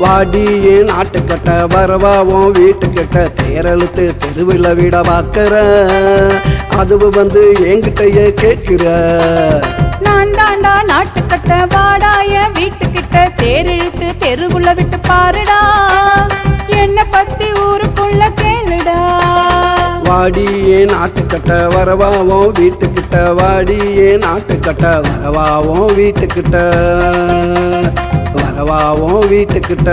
வாடி ஏன் நாட்டுக்கட்ட வரவாவும் வீட்டுக்கிட்ட தேரழுத்து தெருவில் விட பார்க்கற அதுவும் வந்து என்கிட்டயே கேட்கிற நான் தாண்டா நாட்டுக்கட்ட வாடாய வீட்டுக்கிட்ட தேரிழுத்து தெருவுல விட்டு பாருடா என்ன பத்தி ஊருக்குள்ள கேளுடா வாடி ஏன் நாட்டுக்கட்ட வரவாவும் வீட்டுக்கிட்ட வாடி ஏன் நாட்டுக்கட்ட வரவாவும் வீட்டுக்கிட்ட வரவாவும் வீட்டுக்கிட்ட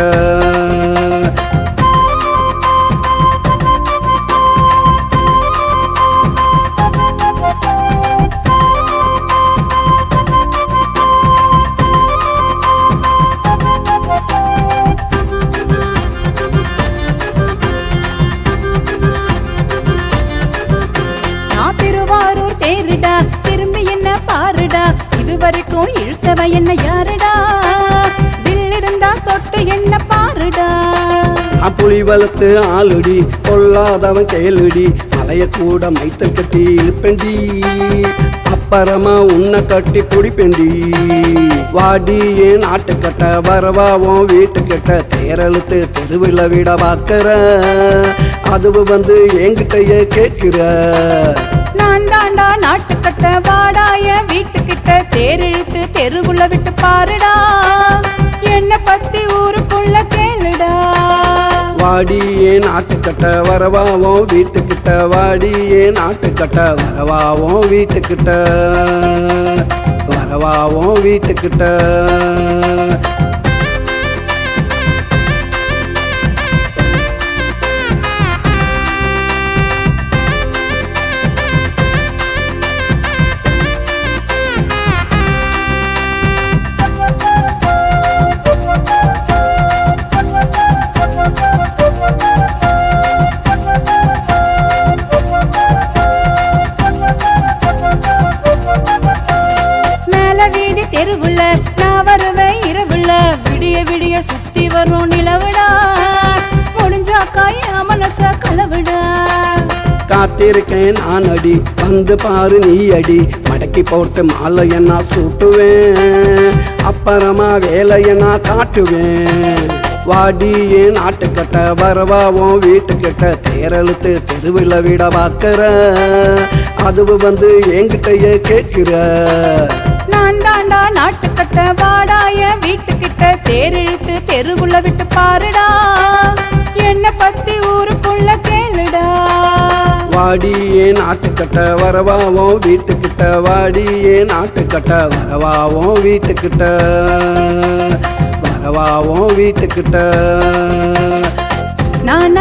திரும்பி என்ன பாருடா இதுவரைக்கும் இழுத்தவ என்ன யாருடா தில்லிருந்தா தொட்டு என்ன பாருடா புலி வளர்த்து ஆளுடி கொல்லாதவன் கேளுடி மலைய கூட மைத்தல் கட்டி இழுப்பண்டி அப்புறமா உன்னை கட்டி குடிப்பண்டி வாடி ஏன் நாட்டுக்கட்ட வரவாவும் வீட்டுக்கிட்ட தேரழுத்து தெருவில் விட பார்க்கற அதுவும் வந்து என்கிட்டயே கேட்கிற நான் தாண்டா நாட்டுக்கட்ட வாடாய வீட்டுக்கிட்ட தேரிழுத்து தெருவுல விட்டு பாருடா என்ன பத்தி ஊருக்குள்ள கேளுடா வாடி ஏன் நாட்டுக்கட்ட வரவாவும் வீட்டுக்கிட்ட வாடி ஏன் நாட்டுக்கட்ட வரவாவும் வீட்டுக்கிட்ட வரவாவும் வீட்டுக்கிட்ட தெருவுல நான் வருவேன் இரவுல விடிய விடிய சுத்தி வரும் நிலவுடா முடிஞ்சாக்கா என் மனச கலவுடா காத்திருக்கேன் நான் அடி வந்து பாரு நீ அடி மடக்கி போட்டு மாலைய நான் சூட்டுவேன் அப்புறமா வேலைய நான் காட்டுவேன் வாடி ஏன் நாட்டுக்கட்ட வரவாவும் வீட்டுக்கிட்ட தேரழுத்து தெருவில் விட பார்க்கற அதுவும் வந்து என்கிட்டயே கேட்கிற நான் தாண்டா நாட்டுக்கட்ட வாடாய வீட்டுக்கிட்ட தேரிழுத்து தெருவுல விட்டு பாருடா என்ன பத்தி ஊருக்குள்ள கேளுடா வாடி ஏன் நாட்டுக்கட்ட வரவாவும் வீட்டுக்கிட்ட வாடி ஏன் நாட்டுக்கட்ட வரவாவும் வீட்டுக்கிட்ட வரவாவும் வீட்டுக்கிட்ட நான்